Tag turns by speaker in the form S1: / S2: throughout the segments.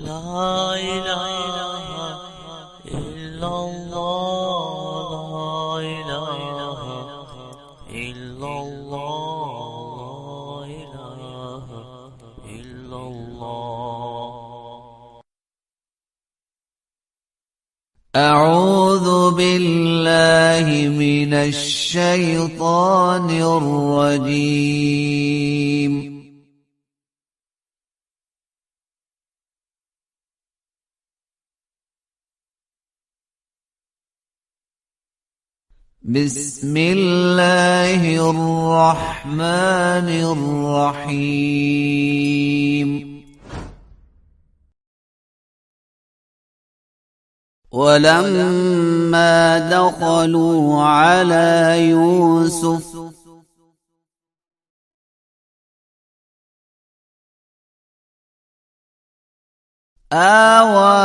S1: لا إله إلا الله لا إله إلا الله لا إله إلا الله.
S2: أعوذ بالله من الشيطان الرجيم. بسم الله الرحمن الرحيم. ولما دخلوا على يوسف آوى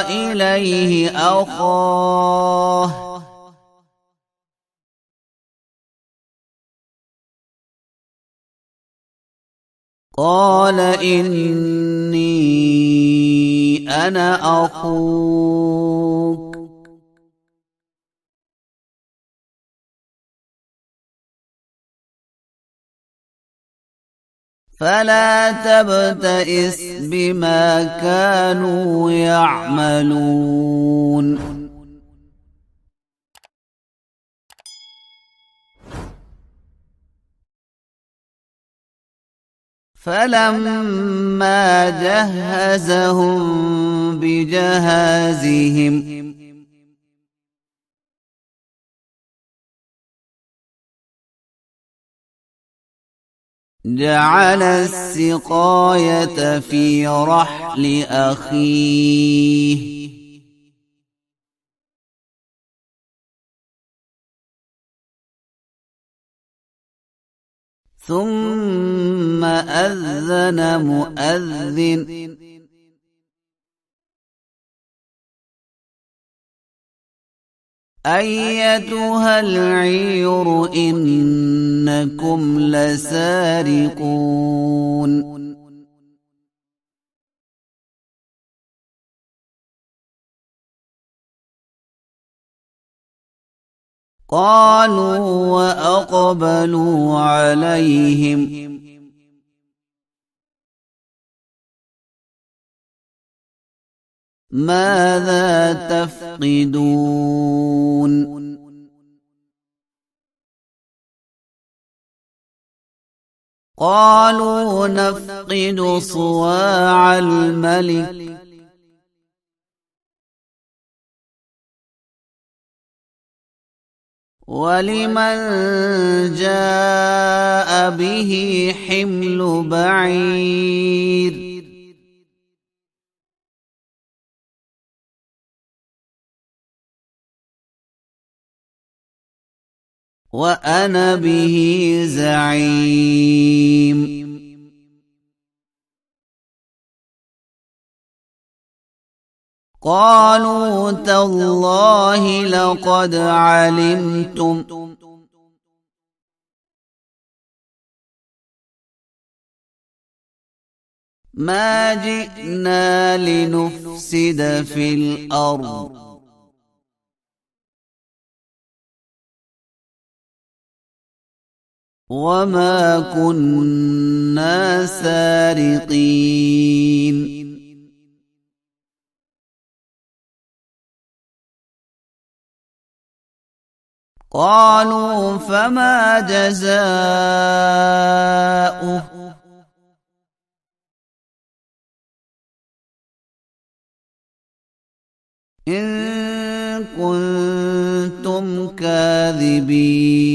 S2: إليه أخاه قال إني أنا أخوك فلا تبتئس بما كانوا يعملون. فلما جهزهم بجهازهم جعل السقاية في رحل أخيه ثم أذن مؤذن أيتها العير إنكم لسارقون. قالوا وأقبلوا عليهم ماذا تفقدون؟ قالوا نفقد صواع الملك ولمن جاء به حمل بعير وأنا به زعيم. قالوا تالله لقد علمتم ما جئنا لنفسد في الأرض وما كنا سارقين. قالوا فما جزاؤه إن كنتم كاذبين.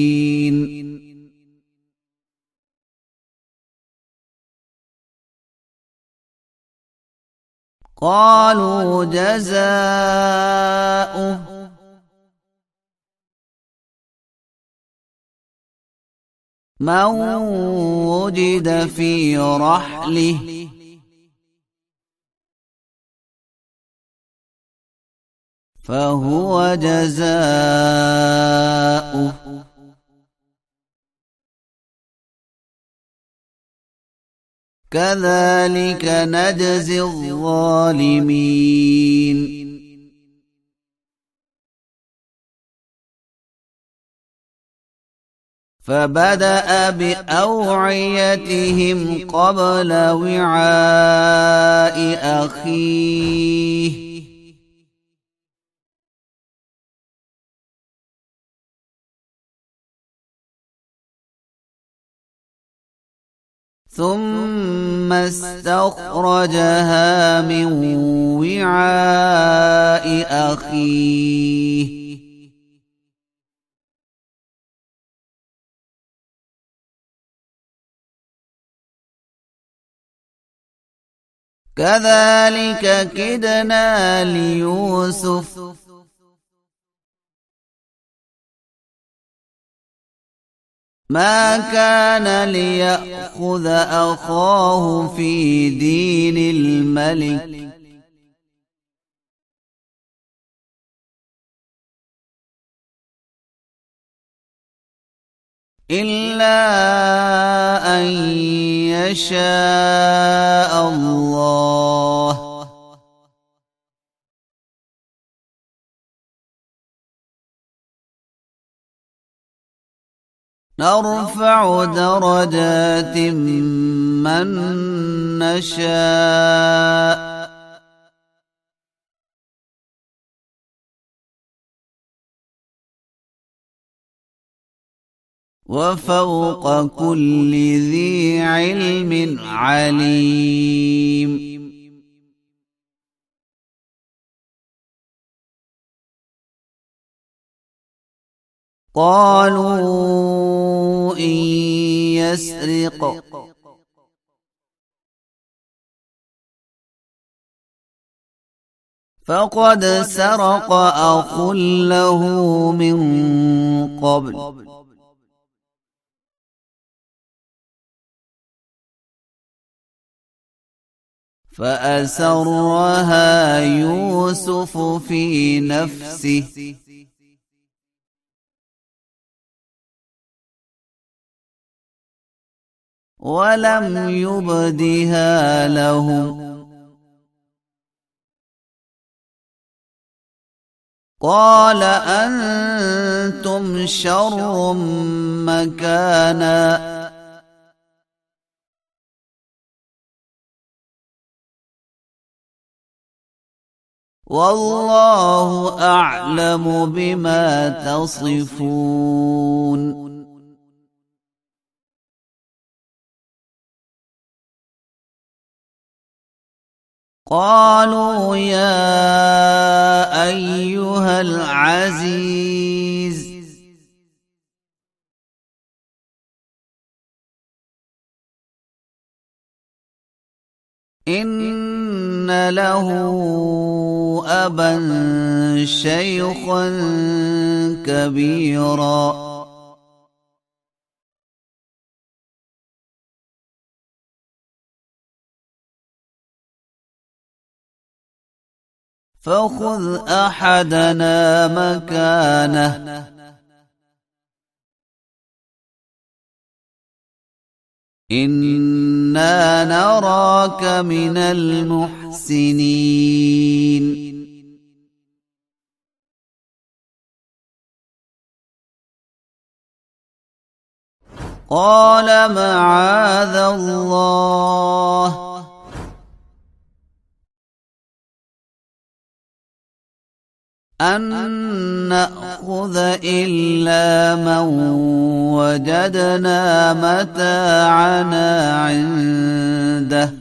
S2: قالوا جزاؤه من وجد في رحله فهو جزاؤه كذلك نجزي الظالمين فبدأ بأوعيتهم قبل وعاء أخيه ثم استخرجها من وعاء أخيه كذلك كدنا ليوسف ما كان ليأخذ أخاه في دين الملك إلا أن يشاء الله نرفع درجات من نشاء وفوق كل ذي علم عليم قالوا إن يسرق فقد سرق أخ له من قبل فأسرها يوسف في نفسه ولم يبدها لهم قال أنتم شر مكانا والله أعلم بما تصفون قالوا يا أيها العزيز إن له أبا شيخا كبيرا فخذ أحدنا مكانه إنا نراك من المحسنين قال معاذ الله أن نأخذ إلا من وجدنا متاعنا عنده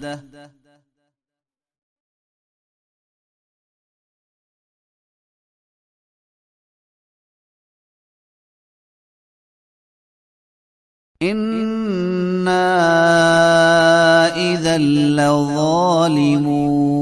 S2: إنا إذا لظالمون